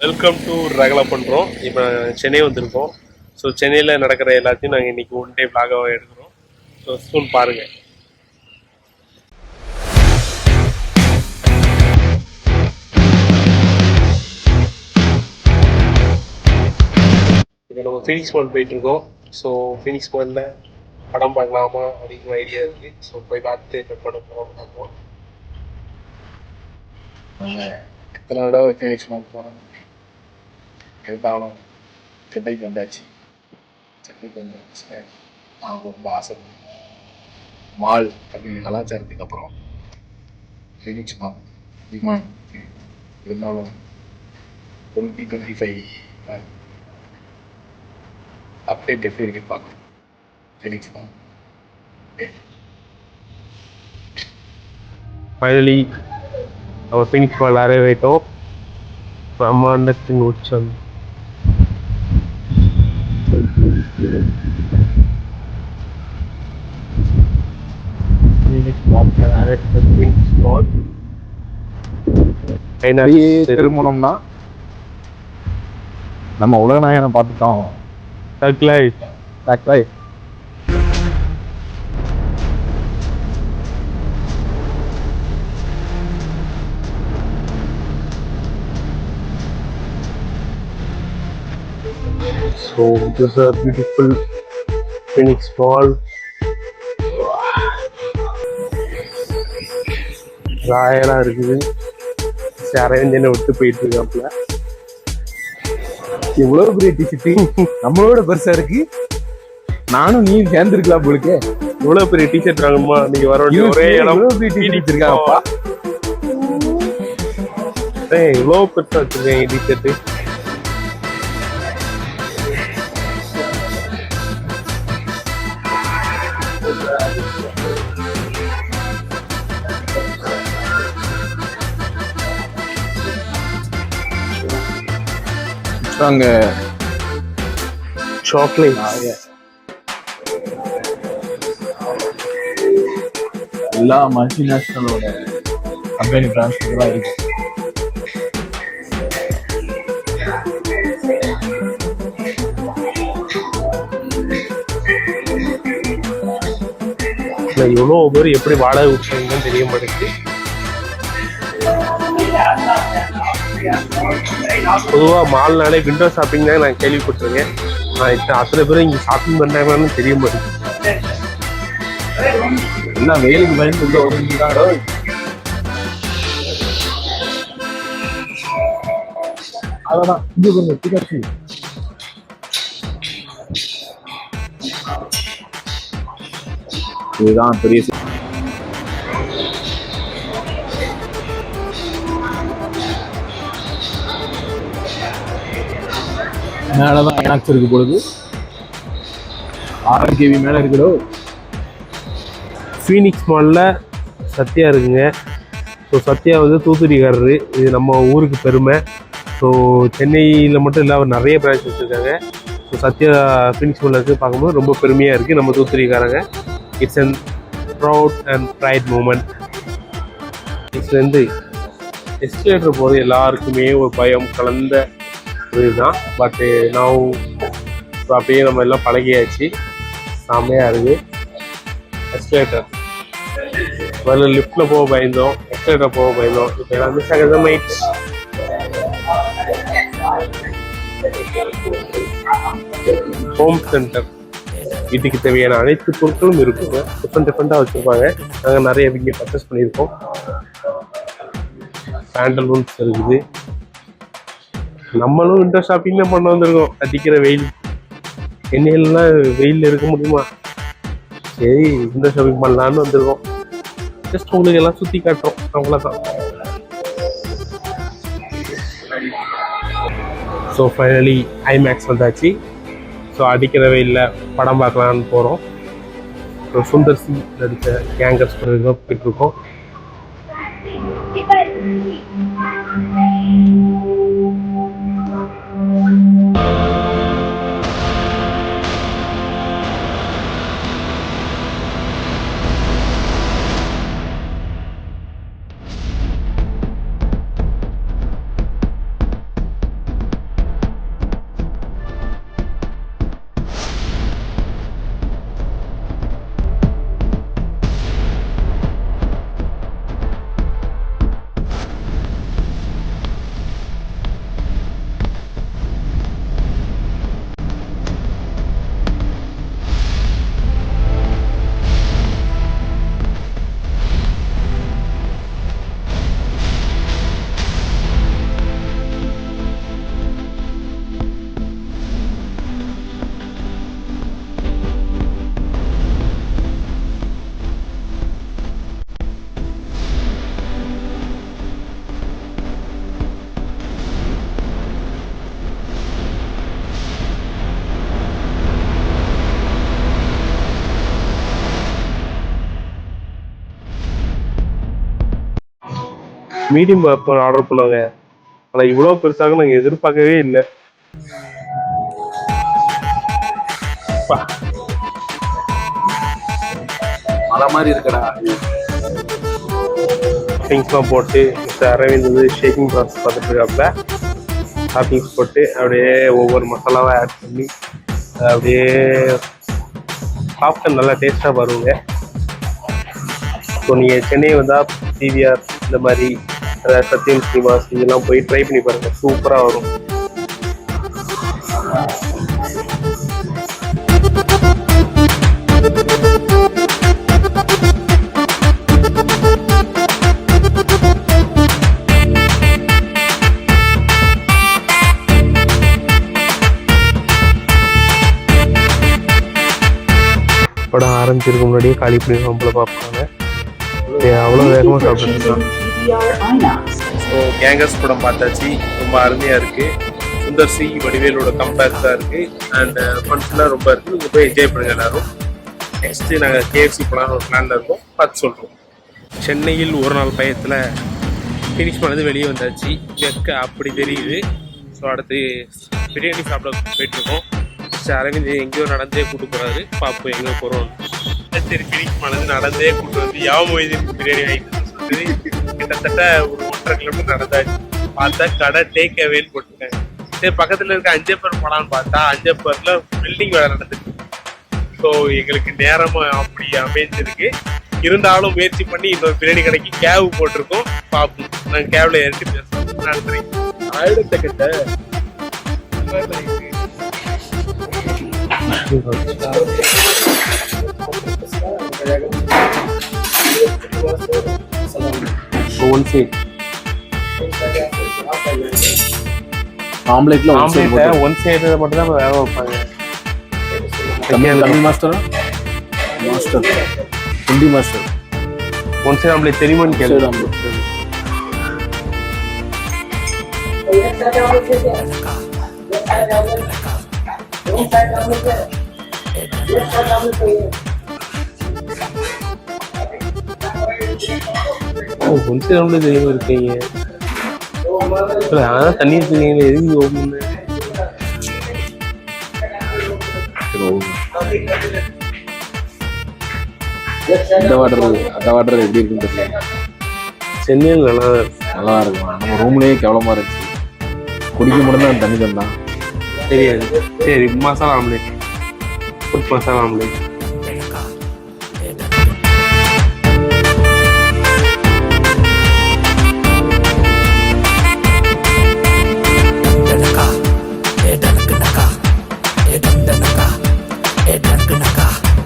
Welcome to ரகலா பண்ணுறோம். இப்போ சென்னை வந்திருக்கோம். ஸோ சென்னையில் நடக்கிற எல்லாத்தையும் நாங்கள் இன்றைக்கி ஒன் டே விளாகாக எடுக்கிறோம். ஸோ ஸ்கூல் பாருங்கள். இப்போ நம்ம ஃபீனிக்ஸ் மால் போயிட்டுருக்கோம். ஸோ ஃபீனிக்ஸ் மாலில் படம் பார்க்கலாமா அப்படிங்கிற ஐடியா இருக்குது. ஸோ போய் பார்த்து படம் பார்ப்போம். எத்தனை தடவை ஃபீனிக்ஸ் மால் போகிறோம், இருந்தாலும் சென்னைக்கு வந்தாச்சு. அவங்க ரொம்ப ஆசை மால் அப்படின்னு கலாச்சாரத்துக்கு அப்புறம் ஃபீனிக்ஸ் மால் அதிகமாக இருந்தாலும் 2025 அப்டேட் எப்படி இருக்குன்னு பார்க்கணும். Phoenix mall finally our Phoenix Mall arrived from nothing Uchan. Phoenix Mall arrived at Phoenix Mall. திருமணம்னா நம்ம உலகநாயகனை பார்த்துட்டோம். தக்லைட் So this is a beautiful Phoenix Mall. ராயலா இருக்குது. அரவிந்தனை விட்டு போயிட்டு இருக்காப்புல. எவ்வளவு பெரிய டிஷர்ட் நம்மளோட பெருசா இருக்கு. நானும் நீ சேர்ந்துருக்கலாம் போலுக்கு. இவ்வளவு பெரிய டிஷர்ட் வாங்கணுமா? நீங்க வர ஒரே இடம் இருக்காங்கப்பா. இவ்வளவு பெருசா வச்சிருக்கேன் டிஷர்ட். அங்க சாக்லேட் எல்லா மல்டிநேஷனலோட கம்பெனி பிரான்ச் எல்லாம் இருக்கு. எவ்வளோ பேர் எப்படி வாடகை விட்டுறாங்கன்னு தெரிய மாட்டேங்குது. பொதுவாக மால்னாலே விண்டோ ஷாப்பிங் தான் நான் கேள்விப்பட்டிருக்கேன். நான் இப்போ அத்தனை பேரும் இங்கே ஷாப்பிங் பண்ணுறாங்கன்னு தெரிய மாட்டேங்குது. எல்லாம் வெயிலுக்கு பயந்து உள்ள ஒதுங்கிட்டாடோ. அதான் இது கொஞ்சம் திகழ்ச்சி. இதுதான் பெரிய மேலதான் ஐநாக்ஸ் இருக்கு பொழுது 6 KB மேல இருக்குதோ. ஃபீனிக்ஸ் மாலில் சத்யா இருக்குங்க. ஸோ சத்யா வந்து தூத்துக்குடிக்காரரு. இது நம்ம ஊருக்கு பெருமை. ஸோ சென்னையில் மட்டும் இல்லை, அவர் நிறைய பிரான்ச் வச்சுருக்காங்க. ஸோ சத்யா ஃபீனிக்ஸ் மாலில் இருக்குது பார்க்கும்போது ரொம்ப பெருமையாக இருக்குது. நம்ம தூத்துக்குடிக்காரங்க. It's an proud and pride moment. இதுலேருந்து எஸ்கலேட்டர் போகிறது எல்லாருக்குமே ஒரு பயம் கலந்த இதுதான். பட்டு நான் அப்படியே நம்ம எல்லாம் பழகியாச்சு. செம்மையாக இருக்குது. எஸ்கலேட்டர் முதல்ல லிஃப்டில் போக பயந்தோம், எஸ்கலேட்டர் போக பயந்தோம். இப்போ எல்லாமே சகஜமாயிடுச்சு. ஹோம் சென்டர், வீட்டுக்கு தேவையான அனைத்து பொருட்களும் இருக்குங்க. டிஃப்ரெண்ட்டாக வச்சுருப்பாங்க. நாங்கள் நிறைய இங்கே பர்ச்சேஸ் பண்ணியிருக்கோம். சாண்டல்வுட்ஸ் இருக்குது. நம்மளும் விண்டோ ஷாப்பிங் தான் பண்ண வந்திருக்கோம். அடிக்கிற வெயில், சென்னையிலலாம் வெயிலில் இருக்க முடியுமா? சரி, விண்டோ ஷாப்பிங் பண்ணலான்னு வந்திருக்கோம். ஜஸ்ட் உங்களுக்கு எல்லாம் சுற்றி காட்டுறோம், அவ்வளோதான். ஸோ ஃபைனலி ஐமேக்ஸ் வந்தாச்சு. ஸோ அடிக்கிற வெயிலில் படம் பார்க்கலான்னு போகிறோம். ஸோ சுந்தர் சி நடித்த கேங்கர்ஸ் போயிட்டுருக்கோம். மீடியம் ஆர்டர் பண்ணுவாங்க. ஆனால் இவ்வளோ பெருசாக நாங்கள் எதிர்பார்க்கவே இல்லை. மலை மாதிரி இருக்கடா. டாப்பிங்ஸ்லாம் போட்டு மிஸ்டர் அரவிந்த் வந்து ஷேக்கிங் ப்ராசஸ் பார்த்துட்டு இருக்காப்புல. டாப்பிங்ஸ் போட்டு அப்படியே ஒவ்வொரு மசாலாவாக ஆட் பண்ணி அப்படியே சாப்பிட்டு நல்லா டேஸ்ட்டாக வருங்க. ஸோ நீங்கள் சென்னை வந்தால் பிவிஆர் இந்த மாதிரி சத்யம் சினிமாஸ் இதெல்லாம் போய் ட்ரை பண்ணி பாருங்கள், சூப்பராக வரும். படம் ஆரம்பிச்சிருக்க முன்னாடியே காலி பண்ணி நம்மள பார்ப்பாங்க. அவ்வளோ வேகமாக சாப்பிட்டுருக்கான். ஸோ கேங்கஸ் படம் பார்த்தாச்சு, ரொம்ப அருமையாக இருக்குது. சுந்தர் சி வடிவேலோட கம்பேரிஸாக இருக்குது அண்ட் ஃபன்ஸ்லாம் ரொம்ப இருக்குது. நீங்கள் போய் என்ஜாய் பண்ணுங்கள் எல்லாரும். நெக்ஸ்ட்டு நாங்கள் KFC போகலான்னு ஒரு பிளானில் இருக்கோம், பார்த்து சொல்கிறோம். சென்னையில் ஒரு நாள் பயத்தில் ஃபினிஷ் பண்ணது வெளியே வந்தாச்சு. வெக்க அப்படி தெரியுது. ஸோ அடுத்து பிரியாணி சாப்பிட போயிட்டுருக்கோம். அரவிந்த் எங்கேயோ நடந்தே கூட்டு போறாரு, பார்ப்போம் எங்கே போகிறோம். சரி ஃபினிஷ் பண்ணது நடந்தே கூட்டு வந்து யாவும் பிரியாணி வாங்கிட்டு சொல்லி கிட்டத்தட்ட ஒரு 1.5 கிலோமீட்டர் நடந்தாச்சு. பார்த்தா கடை டேக் அவேன்னு போட்டுருக்காங்க. சரி பக்கத்தில் இருக்க அஞ்சப்பர் போகலான்னு பார்த்தா அஞ்சப்பரில் பில்டிங் வேலை நடந்துருக்கு. ஸோ எங்களுக்கு நேரமாக அப்படி அமைஞ்சிருக்கு. இருந்தாலும் முயற்சி பண்ணி இன்னொரு பிரியாணி கடைக்கு கேப் போட்டிருக்கோம், பார்ப்போம். நாங்கள் கேப்ல ஏறிட்டு பேசுகிறோம். நன்றி. ஆயிரத்தக்கிட்ட ஆம்லேட்ல ஒன் சைடு மட்டும் தான் வேக வைப்பாங்க. Tamil master Hindi master one side omelette தெரியுமான்னு கேள்வி. ஒன்சைடு ஆம்லேட் தெரியாம இருக்கீங்க. அதான் தண்ணி இருக்கீங்க, எதுக்கு ஓப்பன் இந்த வாட்டர் எப்படி இருக்குன்னு தெரியல. சென்னையில் நல்லா இருக்கும். நம்ம ரூம்லயே கேவலமா இருந்துச்சு. குடிக்க மட்டும் தான் தண்ணி தந்தான் தெரியாது. சரி masala omelette, food masala omelette.